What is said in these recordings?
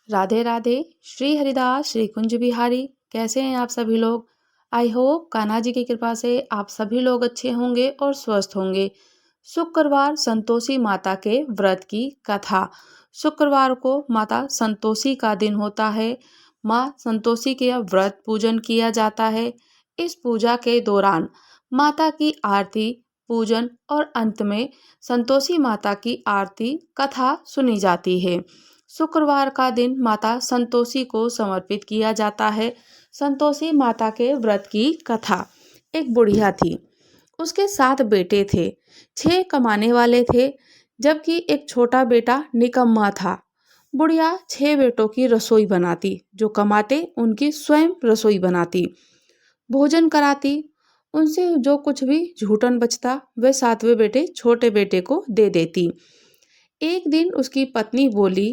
राधे राधे। श्री हरिदास श्री कुंज बिहारी। कैसे हैं आप सभी लोग। आई होप कान्हा जी की कृपा से आप सभी लोग अच्छे होंगे और स्वस्थ होंगे। शुक्रवार संतोषी माता के व्रत की कथा। शुक्रवार को माता संतोषी का दिन होता है। माँ संतोषी के व्रत पूजन किया जाता है। इस पूजा के दौरान माता की आरती पूजन और अंत में संतोषी माता की आरती कथा सुनी जाती है। शुक्रवार का दिन माता संतोषी को समर्पित किया जाता है। संतोषी माता के व्रत की कथा। एक बुढ़िया थी, उसके 7 बेटे थे। 6 कमाने वाले थे, जबकि एक छोटा बेटा निकम्मा था। बुढ़िया 6 बेटों की रसोई बनाती, जो कमाते उनकी स्वयं रसोई बनाती, भोजन कराती। उनसे जो कुछ भी झूठन बचता वह 7वें बेटे छोटे बेटे को दे देती। एक दिन उसकी पत्नी बोली,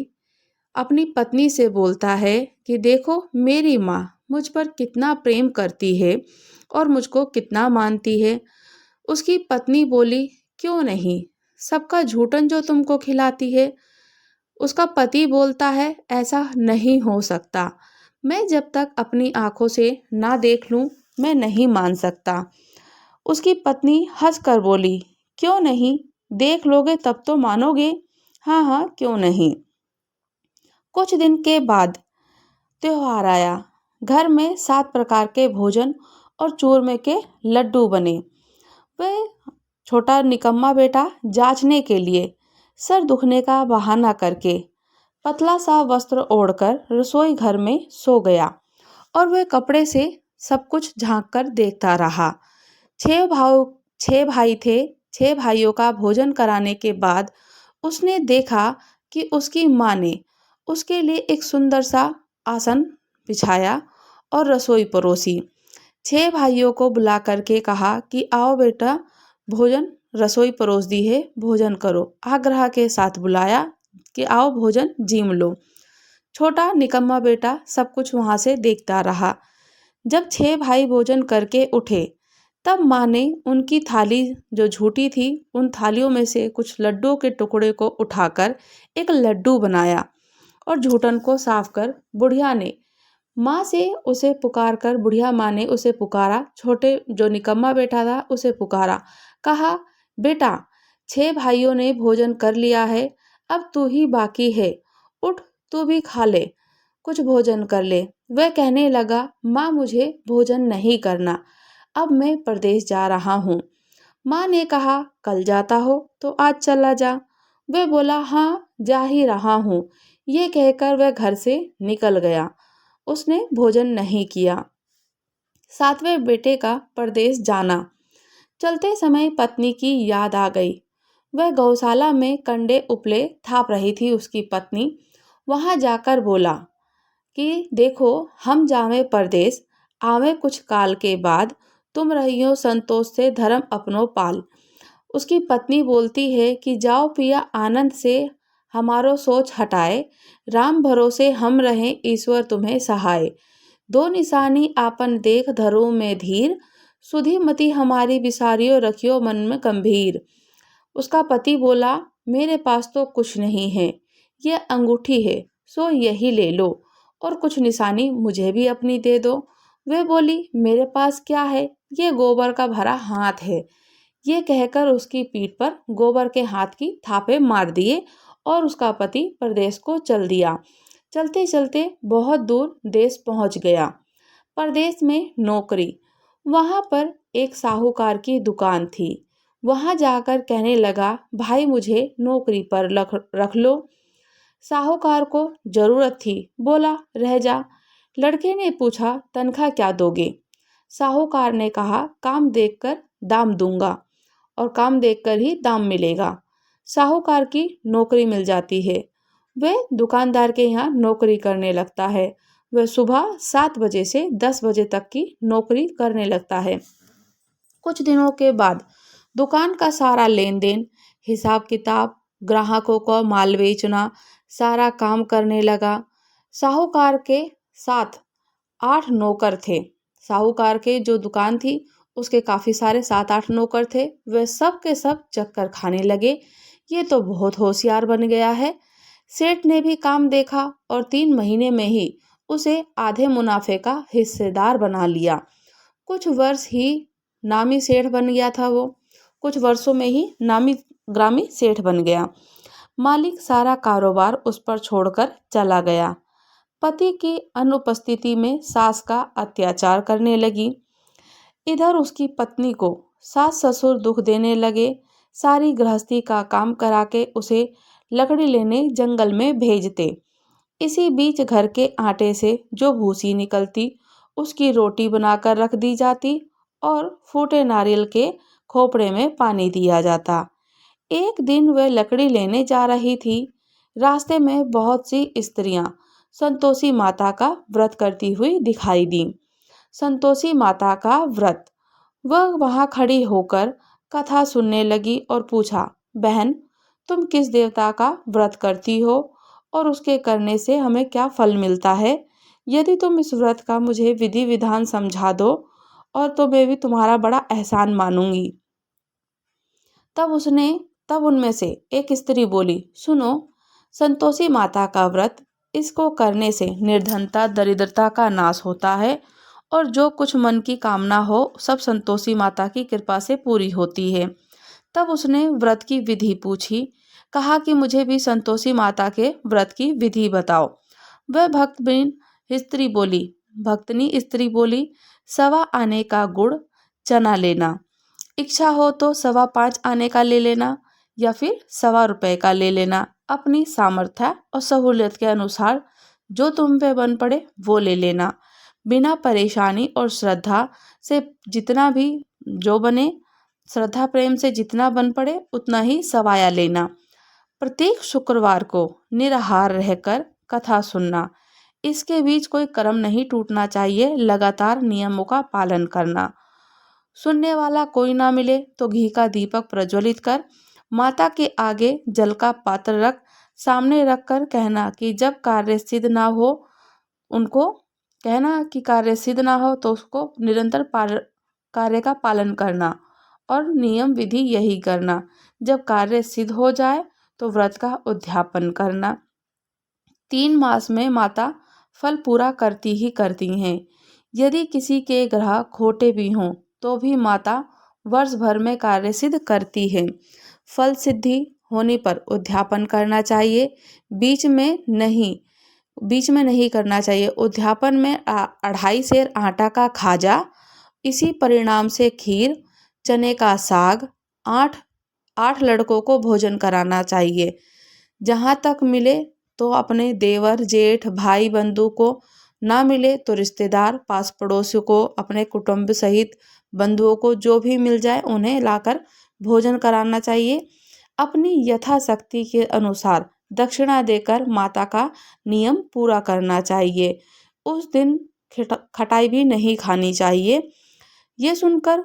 अपनी पत्नी से बोलता है कि देखो मेरी माँ मुझ पर कितना प्रेम करती है और मुझको कितना मानती है। उसकी पत्नी बोली, क्यों नहीं, सबका झूठन जो तुमको खिलाती है। उसका पति बोलता है, ऐसा नहीं हो सकता, मैं जब तक अपनी आंखों से ना देख लूं मैं नहीं मान सकता। उसकी पत्नी हंस कर बोली, क्यों नहीं, देख लोगे तब तो मानोगे। हाँ हाँ, क्यों नहीं। कुछ दिन के बाद त्योहार आया। घर में 7 प्रकार के भोजन और चूरमे के लड्डू बने। वह छोटा निकम्मा बेटा जांचने के लिए सर दुखने का बहाना करके पतला सा वस्त्र ओढ़कर रसोई घर में सो गया और वह कपड़े से सब कुछ झांक कर देखता रहा। 6 भाई थे। 6 भाइयों का भोजन कराने के बाद उसने देखा कि उसकी माँ ने उसके लिए एक सुंदर सा आसन बिछाया और रसोई परोसी। 6 भाइयों को बुला करके कहा कि आओ बेटा, भोजन रसोई परोस दी है, भोजन करो। आग्रह के साथ बुलाया कि आओ भोजन जीम लो। छोटा निकम्मा बेटा सब कुछ वहां से देखता रहा। जब 6 भाई भोजन करके उठे तब माँ ने उनकी थाली जो झूठी थी उन थालियों में से कुछ लड्डुओं के टुकड़े को उठाकर एक लड्डू बनाया और झूठन को साफ कर बुढ़िया ने माँ से उसे पुकार कर बुढ़िया माँ ने उसे पुकारा। छोटे जो निकम्मा बेटा था उसे पुकारा, कहा, बेटा 6 भाइयों ने भोजन कर लिया है, अब तू ही बाकी है, उठ तू भी खा ले, कुछ भोजन कर ले। वह कहने लगा, माँ मुझे भोजन नहीं करना, अब मैं परदेश जा रहा हूँ। माँ ने कहा, कल जाता हो तो आज चला जा। वह बोला, हाँ जा ही रहा हूँ। ये कहकर वह घर से निकल गया। उसने भोजन नहीं किया। 7वें बेटे का परदेश जाना। चलते समय पत्नी की याद आ गई। वह गौशाला में कंडे उपले थाप रही थी उसकी पत्नी। वहां जाकर बोला कि देखो हम जावे परदेश, आवे कुछ काल के बाद, तुम रहियो संतोष से धर्म अपनो पाल। उसकी पत्नी बोलती है कि जाओ पिया आनंद से हमारो सोच हटाए, राम भरोसे हम रहें ईश्वर तुम्हें सहाय। 2 निशानी आपन देख धरो में धीर, सुधी मति हमारी विसारियो रखियो मन में गंभीर। उसका पति बोला, मेरे पास तो कुछ नहीं है, ये अंगूठी है सो यही ले लो और कुछ निशानी मुझे भी अपनी दे दो। वह बोली, मेरे पास क्या है, ये गोबर का भरा हाथ है। ये कहकर उसकी पीठ पर गोबर के हाथ की थापे मार दिए और उसका पति परदेश को चल दिया। चलते चलते बहुत दूर देश पहुंच गया। परदेश में नौकरी। वहां पर एक साहूकार की दुकान थी। वहां जाकर कहने लगा, भाई मुझे नौकरी पर रख लो। साहूकार को जरूरत थी, बोला, रह जा। लड़के ने पूछा, तनख्वाह क्या दोगे। साहूकार ने कहा, काम देखकर दाम दूंगा और काम देखकर ही दाम मिलेगा। साहूकार की नौकरी मिल जाती है। वह दुकानदार के यहाँ नौकरी करने लगता है। वह सुबह 7 बजे से 10 बजे तक की नौकरी करने लगता है। कुछ दिनों के बाद दुकान का सारा लेन देन, हिसाब किताब, ग्राहकों को माल बेचना, सारा काम करने लगा। साहूकार के साथ 8 नौकर थे। साहूकार के जो दुकान थी उसके काफी सारे 7-8 नौकर थे। वे सब के सब चक्कर खाने लगे, ये तो बहुत होशियार बन गया है। सेठ ने भी काम देखा और 3 महीने में ही उसे आधे मुनाफे का हिस्सेदार बना लिया। कुछ वर्ष ही नामी सेठ बन गया था वो। कुछ वर्षों में ही नामी ग्रामी सेठ बन गया। मालिक सारा कारोबार उस पर छोड़कर चला गया। पति की अनुपस्थिति में सास का अत्याचार करने लगी। इधर उसकी पत्नी को सास ससुर दुख देने लगे। सारी गृहस्थी का काम करा के उसे लकड़ी लेने जंगल में भेजते। इसी बीच घर के आटे से जो भूसी निकलती उसकी रोटी बनाकर रख दी जाती और फूटे नारियल के खोपड़े में पानी दिया जाता। एक दिन वह लकड़ी लेने जा रही थी। रास्ते में बहुत सी स्त्रियां संतोषी माता का व्रत करती हुई दिखाई दी। संतोषी माता का व्रत। वह वहां खड़ी होकर कथा सुनने लगी और पूछा, बहन तुम किस देवता का व्रत करती हो और उसके करने से हमें क्या फल मिलता है? यदि तुम इस व्रत का मुझे विधि विधान समझा दो और तो मैं भी तुम्हारा बड़ा एहसान मानूंगी। तब उनमें से एक स्त्री बोली, सुनो, संतोषी माता का व्रत, इसको करने से निर्धनता दरिद्रता का नाश होता है और जो कुछ मन की कामना हो सब संतोषी माता की कृपा से पूरी होती है। तब उसने व्रत की विधि पूछी। कहा कि मुझे भी संतोषी माता के व्रत की विधि बताओ। वह भक्तनी स्त्री बोली, 1.25 आने का गुड़ चना लेना, इच्छा हो तो 5.25 आने का ले लेना या फिर 1.25 रुपए का ले लेना। अपनी सामर्थ्य और सहूलियत के अनुसार जो तुम पे बन पड़े वो ले लेना। बिना परेशानी और श्रद्धा से जितना भी जो बने, श्रद्धा प्रेम से जितना बन पड़े उतना ही सवाया लेना। प्रत्येक शुक्रवार को निराहार रहकर कथा सुनना। इसके बीच कोई कर्म नहीं टूटना चाहिए। लगातार नियमों का पालन करना। सुनने वाला कोई ना मिले तो घी का दीपक प्रज्वलित कर माता के आगे जल का पात्र सामने रख कर कहना कि जब कार्य सिद्ध ना हो तो उसको निरंतर कार्य का पालन करना और नियम विधि यही करना। जब कार्य सिद्ध हो जाए तो व्रत का उद्यापन करना। 3 मास में माता फल पूरा करती ही करती हैं। यदि किसी के ग्रह खोटे भी हों तो भी माता वर्ष भर में कार्य सिद्ध करती है। फल सिद्धि होने पर उद्यापन करना चाहिए, बीच में नहीं करना चाहिए। उद्यापन में 2.5 सेर आटा का खाजा, इसी परिणाम से खीर, चने का साग, 8 लड़कों को भोजन कराना चाहिए। जहाँ तक मिले तो अपने देवर जेठ भाई बंधु को, ना मिले तो रिश्तेदार पास पड़ोसियों को, अपने कुटुंब सहित बंधुओं को जो भी मिल जाए उन्हें लाकर भोजन कराना चाहिए। अपनी यथाशक्ति के अनुसार दक्षिणा देकर माता का नियम पूरा करना चाहिए। उस दिन खटाई भी नहीं खानी चाहिए। ये सुनकर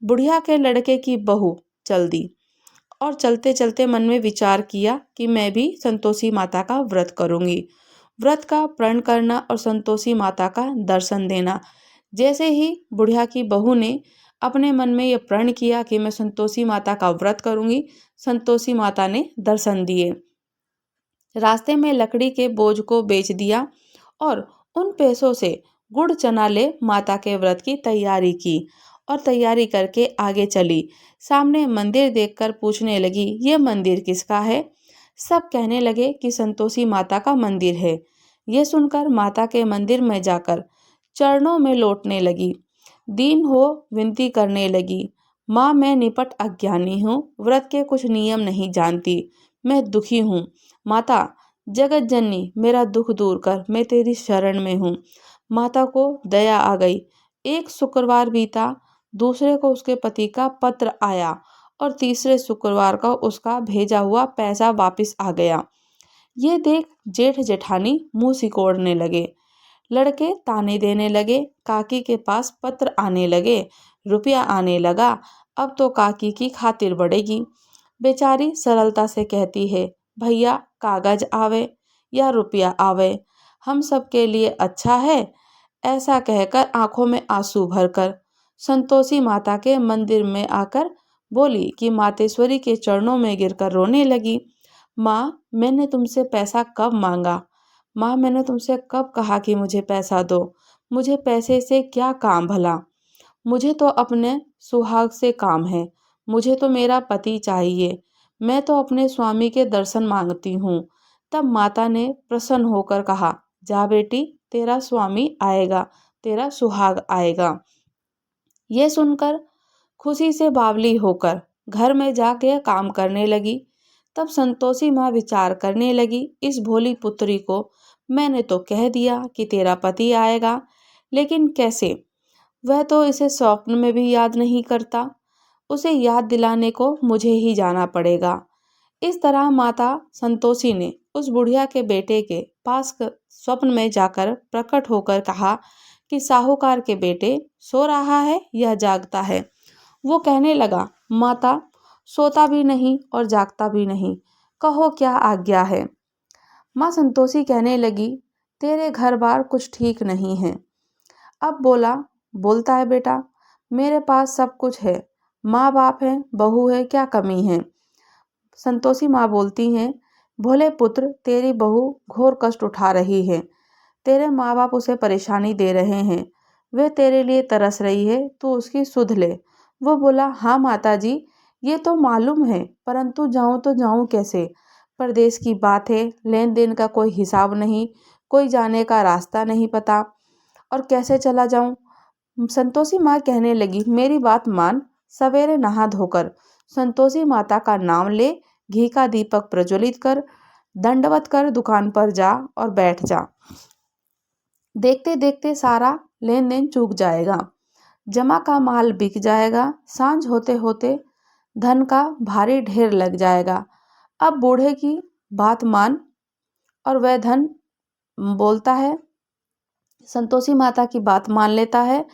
बुढ़िया के लड़के की बहू चल दी और चलते चलते मन में विचार किया कि मैं भी संतोषी माता का व्रत करूंगी। व्रत का प्रण करना और संतोषी माता का दर्शन देना। जैसे ही बुढ़िया की बहू ने अपने मन में यह प्रण किया कि मैं संतोषी माता का व्रत करूंगी, संतोषी माता ने दर्शन दिए। रास्ते में लकड़ी के बोझ को बेच दिया और उन पैसों से गुड़ चना ले माता के व्रत की तैयारी की और तैयारी करके आगे चली। सामने मंदिर देखकर पूछने लगी, ये मंदिर किसका है? सब कहने लगे कि संतोषी माता का मंदिर है। ये सुनकर माता के मंदिर में जाकर चरणों में लौटने लगी। दीन हो विनती करने लगी, माँ मैं निपट अज्ञानी हूँ, व्रत के कुछ नियम नहीं जानती, मैं दुखी हूँ। माता जगत जननी मेरा दुख दूर कर, मैं तेरी शरण में हूँ। माता को दया आ गई। एक शुक्रवार बीता, दूसरे को उसके पति का पत्र आया और तीसरे शुक्रवार का उसका भेजा हुआ पैसा वापस आ गया। ये देख जेठ जेठानी मुंह सिकोड़ने लगे। लड़के ताने देने लगे। काकी के पास पत्र आने लगे, रुपया आने लगा। अब तो काकी की खातिर बढ़ेगी। बेचारी सरलता से कहती है, भैया कागज आवे या रुपया आवे, हम सब के लिए अच्छा है। ऐसा कहकर आंखों में आंसू भरकर संतोषी माता के मंदिर में आकर बोली कि मातेश्वरी के चरणों में गिरकर रोने लगी। माँ, मैंने तुमसे पैसा कब मांगा? माँ, मैंने तुमसे कब कहा कि मुझे पैसा दो? मुझे पैसे से क्या काम भला? मुझे तो अपने सुहाग से काम है। मुझे तो मेरा पति चाहिए। मैं तो अपने स्वामी के दर्शन मांगती हूँ। तब माता ने प्रसन्न होकर कहा, जा बेटी, तेरा स्वामी आएगा, तेरा सुहाग आएगा। ये सुनकर खुशी से बावली होकर घर में जाके काम करने लगी। तब संतोषी माँ विचार करने लगी, इस भोली पुत्री को मैंने तो कह दिया कि तेरा पति आएगा, लेकिन कैसे? वह तो इसे स्वप्न में भी याद नहीं करता। उसे याद दिलाने को मुझे ही जाना पड़ेगा। इस तरह माता संतोषी ने उस बुढ़िया के बेटे के पास स्वप्न में जाकर प्रकट होकर कहा कि साहूकार के बेटे, सो रहा है या जागता है? वो कहने लगा, माता, सोता भी नहीं और जागता भी नहीं, कहो क्या आज्ञा है? माँ संतोषी कहने लगी, तेरे घर बार कुछ ठीक नहीं है। अब बोलता है बेटा, मेरे पास सब कुछ है, माँ बाप है, बहू है, क्या कमी है? संतोषी माँ बोलती हैं, भोले पुत्र, तेरी बहू घोर कष्ट उठा रही है। तेरे माँ बाप उसे परेशानी दे रहे हैं। वे तेरे लिए तरस रही है, तू उसकी सुध ले। वो बोला, हाँ माता जी, ये तो मालूम है, परंतु जाऊं तो जाऊं कैसे? परदेश की बात है, लेन देन का कोई हिसाब नहीं, कोई जाने का रास्ता नहीं पता, और कैसे चला जाऊं? संतोषी माँ कहने लगी, मेरी बात मान, सवेरे नहा धोकर संतोषी माता का नाम ले, घी का दीपक प्रज्वलित कर, दंडवत कर दुकान पर जा और बैठ जा। देखते देखते सारा लेन देन चूक जाएगा, जमा का माल बिक जाएगा, सांझ होते होते धन का भारी ढेर लग जाएगा। अब बूढ़े की बात मान, और वह धन बोलता है, संतोषी माता की बात मान लेता है।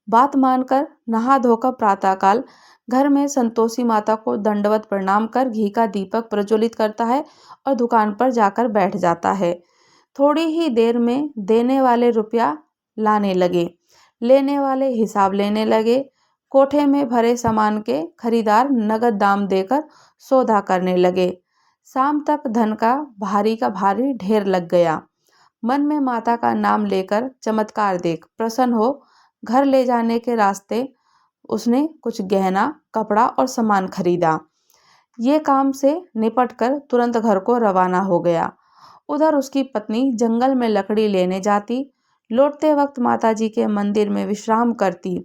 बात मानकर नहा धोकर प्रातःकाल घर में संतोषी माता को दंडवत प्रणाम कर घी का दीपक प्रज्वलित करता है और दुकान पर जाकर बैठ जाता है। थोड़ी ही देर में देने वाले रुपया लाने लगे, लेने वाले हिसाब लेने लगे। कोठे में भरे सामान के खरीदार नगद दाम देकर सौदा करने लगे। शाम तक धन का भारी ढेर लग गया। मन में माता का नाम लेकर चमत्कार देख प्रसन्न हो घर ले जाने के रास्ते उसने कुछ गहना, कपड़ा और सामान खरीदा। ये काम से निपटकर तुरंत घर को रवाना हो गया। उधर उसकी पत्नी जंगल में लकड़ी लेने जाती, लौटते वक्त माताजी के मंदिर में विश्राम करती।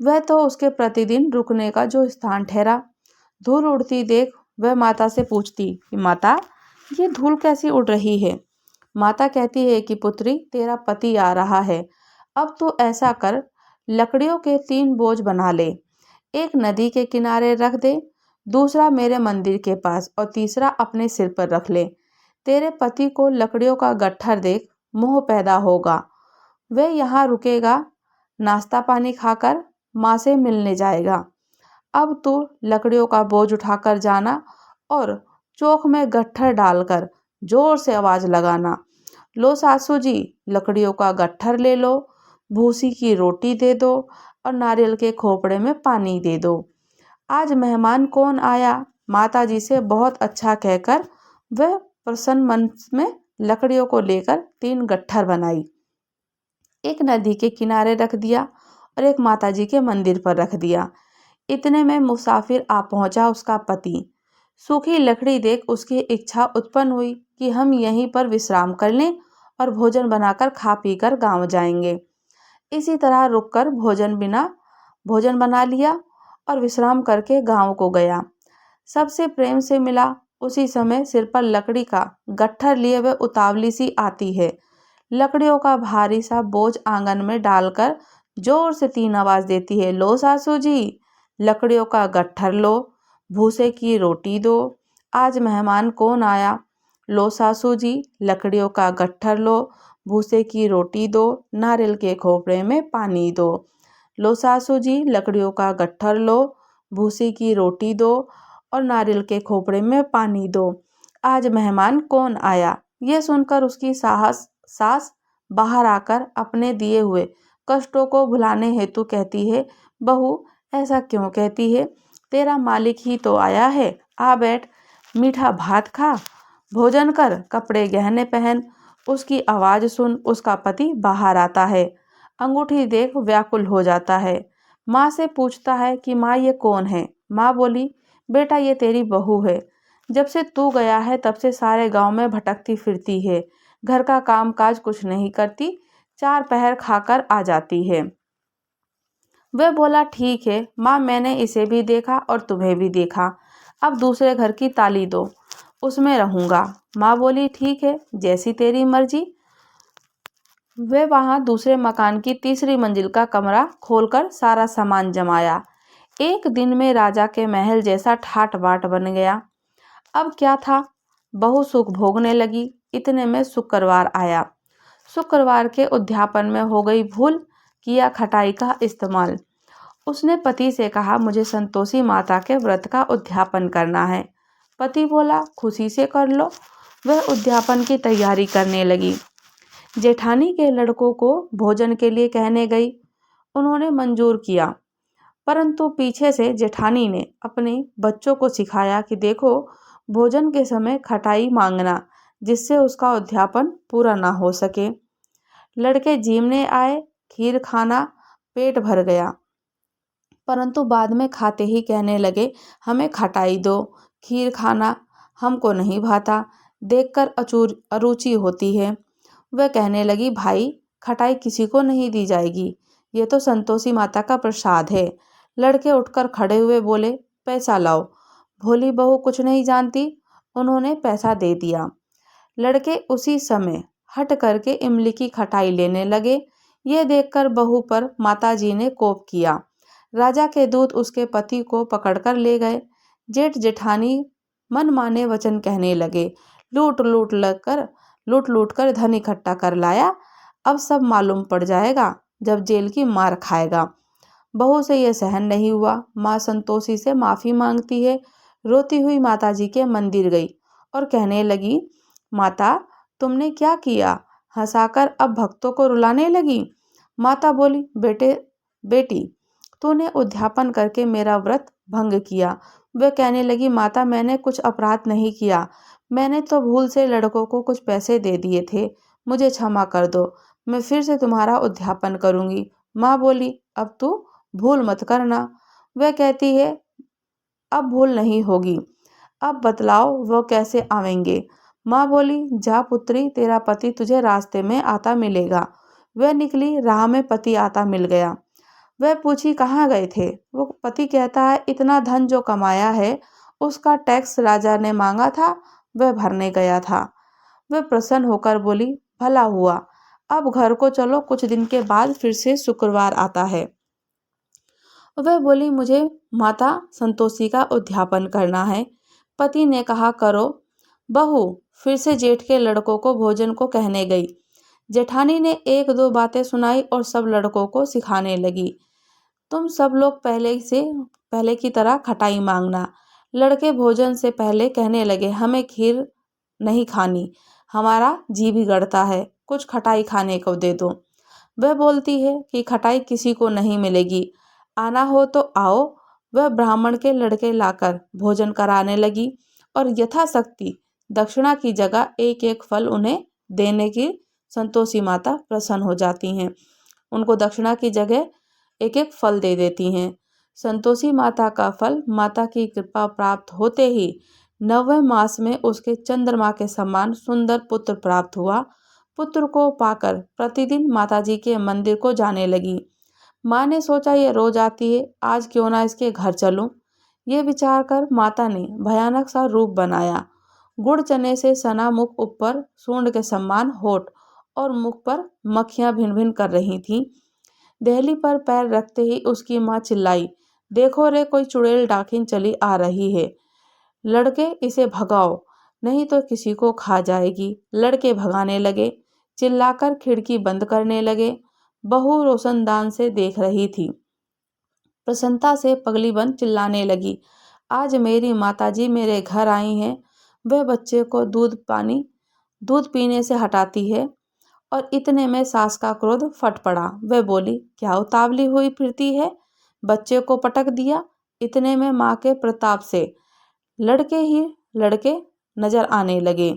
वह तो उसके प्रतिदिन रुकने का जो स्थान ठहरा। धूल उड़ती देख वह माता से पूछती कि माता, ये धूल कैसी उड़ रही है? माता कहती है कि पुत्री, तेरा पति आ रहा है। अब तू ऐसा कर, लकड़ियों के 3 बोझ बना ले। एक नदी के किनारे रख दे, दूसरा मेरे मंदिर के पास और तीसरा अपने सिर पर रख ले। तेरे पति को लकड़ियों का गट्ठर देख मोह पैदा होगा। वह यहाँ रुकेगा, नाश्ता पानी खाकर माँ से मिलने जाएगा। अब तू लकड़ियों का बोझ उठाकर जाना और चोक में गट्ठर डालकर जोर से आवाज लगाना, लो सासू जी, लकड़ियों का गट्ठर ले लो, भूसी की रोटी दे दो और नारियल के खोपड़े में पानी दे दो। आज मेहमान कौन आया? माता जी से बहुत अच्छा कहकर वह प्रसन्न मन में लकड़ियों को लेकर 3 गट्ठर बनाई। एक नदी के किनारे रख दिया और एक माताजी के मंदिर पर रख दिया। इतने में मुसाफिर आ पहुंचा उसका पति। सूखी लकड़ी देख उसकी इच्छा उत्पन्न हुई कि हम यहीं पर विश्राम कर लें और भोजन बनाकर खा पीकर गांव जाएंगे। इसी तरह रुककर भोजन बना लिया और विश्राम करके गांव को गया। सबसे प्रेम से मिला। उसी समय सिर पर लकड़ी का गट्ठर लिए वह उतावली सी आती है। लकड़ियों का भारी सा बोझ आंगन में डालकर जोर से 3 आवाज देती है, लो सासू जी, लकड़ियों का गट्ठर लो, भूसे की रोटी दो। आज मेहमान कौन आया? लो सासू जी, लकड़ियों का गट्ठर लो, भूसे की रोटी दो, नारियल के खोपड़े में पानी दो। लो सासू जी, लकड़ियों का गट्ठर लो, भूसे की रोटी दो और नारियल के खोपड़े में पानी दो। आज मेहमान कौन आया? ये सुनकर उसकी सास बाहर आकर अपने दिए हुए कष्टों को भुलाने हेतु कहती है, बहू, ऐसा क्यों कहती है? तेरा मालिक ही तो आया है। आ बैठ, मीठा भात खा, भोजन कर, कपड़े गहने पहन। उसकी आवाज़ सुन उसका पति बाहर आता है। अंगूठी देख व्याकुल हो जाता है। माँ से पूछता है कि माँ ये कौन है। माँ बोली, बेटा ये तेरी बहू है। जब से तू गया है तब से सारे गांव में भटकती फिरती है। घर का काम काज कुछ नहीं करती, 4 पहर खाकर आ जाती है। वह बोला, ठीक है माँ, मैंने इसे भी देखा और तुम्हें भी देखा। अब दूसरे घर की ताली दो, उसमें रहूंगा। माँ बोली, ठीक है, जैसी तेरी मर्जी। वे वहां दूसरे मकान की तीसरी मंजिल का कमरा खोलकर सारा सामान जमाया। एक दिन में राजा के महल जैसा ठाट बाट बन गया। अब क्या था, बहू सुख भोगने लगी। इतने में शुक्रवार आया। शुक्रवार के उद्यापन में हो गई भूल, किया खटाई का इस्तेमाल। उसने पति से कहा, मुझे संतोषी माता के व्रत का उद्यापन करना है। पति बोला, खुशी से कर लो। वह उद्यापन की तैयारी करने लगी। जेठानी के लड़कों को भोजन के लिए कहने गई। उन्होंने मंजूर किया, परंतु पीछे से जेठानी ने अपने बच्चों को सिखाया कि देखो, भोजन के समय खटाई मांगना, जिससे उसका उद्यापन पूरा ना हो सके। लड़के जीमने आए, खीर खाना, पेट भर गया, परंतु बाद में खाते ही कहने लगे, हमें खटाई दो, खीर खाना हमको नहीं भाता, देखकर अरुचि होती है। वह कहने लगी, भाई खटाई किसी को नहीं दी जाएगी, ये तो संतोषी माता का प्रसाद है। लड़के उठकर खड़े हुए, बोले, पैसा लाओ। भोली बहू कुछ नहीं जानती, उन्होंने पैसा दे दिया। लड़के उसी समय हट करके इमली की खटाई लेने लगे। ये देखकर बहू पर माताजी ने कोप किया। राजा के दूत उसके पति को पकड़कर ले गए। जेठ जेठानी मनमाने वचन कहने लगे, लूट लूट कर धन इकट्ठा कर लाया, अब सब मालूम पड़ जाएगा जब जेल की मार खाएगा। बहू से यह सहन नहीं हुआ। माँ संतोषी से माफी मांगती है। रोती हुई माताजी के मंदिर गई और कहने लगी, माता तुमने क्या किया, हंसाकर अब भक्तों को रुलाने लगी। माता बोली, बेटी तूने उद्यापन करके मेरा व्रत भंग किया। वह कहने लगी, माता मैंने कुछ अपराध नहीं किया, मैंने तो भूल से लड़कों को कुछ पैसे दे दिए थे, मुझे क्षमा कर दो, मैं फिर से तुम्हारा उद्यापन करूंगी। माँ बोली, अब तू भूल मत करना। वह कहती है, अब भूल नहीं होगी, अब बतलाओ वो कैसे आवेंगे। माँ बोली, जा पुत्री, तेरा पति तुझे रास्ते में आता मिलेगा। वह निकली, राह में पति आता मिल गया। वह पूछी, कहाँ गए थे। वो पति कहता है, इतना धन जो कमाया है उसका टैक्स राजा ने मांगा था, वह भरने गया था। वह प्रसन्न होकर बोली, भला हुआ, अब घर को चलो, कुछ दिन के बाद फिर से शुक्रवार आता है। वह बोली, मुझे माता संतोषी का उद्यापन करना है। पति ने कहा, करो। बहू फिर से जेठ के लड़कों को भोजन को कहने गई। जेठानी ने 1-2 बातें सुनाई और सब लड़कों को सिखाने लगी, तुम सब लोग पहले की तरह खटाई मांगना। लड़के भोजन से पहले कहने लगे, हमें खीर नहीं खानी, हमारा जी बिगड़ता है, कुछ खटाई खाने को दे दो। वह बोलती है कि खटाई किसी को नहीं मिलेगी, आना हो तो आओ। वह ब्राह्मण के लड़के लाकर भोजन कराने लगी और यथाशक्ति दक्षिणा की जगह एक एक फल उन्हें देने की संतोषी माता प्रसन्न हो जाती हैं। उनको दक्षिणा की जगह एक एक फल दे देती हैं। संतोषी माता का फल माता की कृपा प्राप्त होते ही 9वें मास में उसके चंद्रमा के समान सुंदर पुत्र प्राप्त हुआ। पुत्र को पाकर प्रतिदिन माताजी के मंदिर को जाने लगी। माँ ने सोचा, ये रोज आती है, आज क्यों ना इसके घर चलूं। ये विचार कर माता ने भयानक सा रूप बनाया। गुड़ चने से सना मुख, ऊपर सूंड के समान होठ और मुख पर मक्खियां भिन भिन कर रही थीं। देहली पर पैर रखते ही उसकी माँ चिल्लाई, देखो रे, कोई चुड़ैल डाकिन चली आ रही है, लड़के इसे भगाओ, नहीं तो किसी को खा जाएगी। लड़के भगाने लगे, चिल्लाकर खिड़की बंद करने लगे। बहू रोशनदान से देख रही थी। प्रसन्नता से पगलीबन चिल्लाने लगी, आज मेरी माताजी मेरे घर आई हैं। वह बच्चे को दूध पीने से हटाती है और इतने में सास का क्रोध फट पड़ा। वह बोली, क्या उतावली हुई फिरती है, बच्चे को पटक दिया। इतने में माँ के प्रताप से लड़के नजर आने लगे।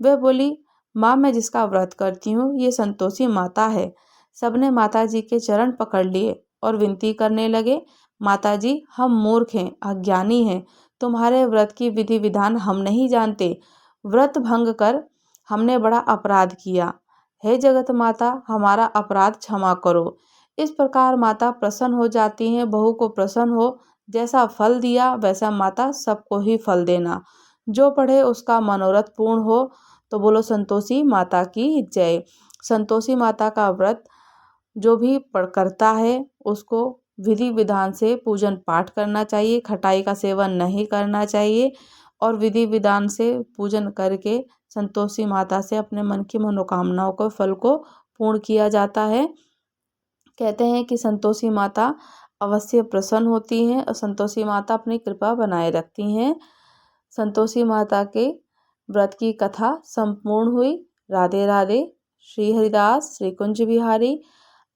वह बोली, माँ, मैं जिसका व्रत करती हूँ ये संतोषी माता है। सबने माता जी के चरण पकड़ लिए और विनती करने लगे, माता जी, हम मूर्ख हैं, अज्ञानी हैं, तुम्हारे व्रत की विधि विधान हम नहीं जानते। व्रत भंग कर हमने बड़ा अपराध किया। हे जगत माता, हमारा अपराध क्षमा करो। इस प्रकार माता प्रसन्न हो जाती हैं। बहू को प्रसन्न हो, जैसा फल दिया वैसा माता सबको ही फल देना। जो पढ़े उसका मनोरथ पूर्ण हो। तो बोलो संतोषी माता की जय। संतोषी माता का व्रत जो भी करता है उसको विधि विधान से पूजन पाठ करना चाहिए, खटाई का सेवन नहीं करना चाहिए और विधि विधान से पूजन करके संतोषी माता से अपने मन की मनोकामनाओं को फल को पूर्ण किया जाता है। कहते हैं कि संतोषी माता अवश्य प्रसन्न होती हैं और संतोषी माता अपनी कृपा बनाए रखती हैं। संतोषी माता के व्रत की कथा संपूर्ण हुई। राधे राधे। श्री हरिदास श्री कुंज बिहारी।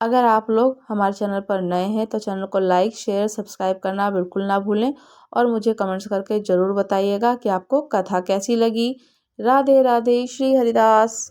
अगर आप लोग हमारे चैनल पर नए हैं तो चैनल को लाइक शेयर सब्सक्राइब करना बिल्कुल ना भूलें और मुझे कमेंट्स करके ज़रूर बताइएगा कि आपको कथा कैसी लगी। राधे राधे। श्री हरिदास।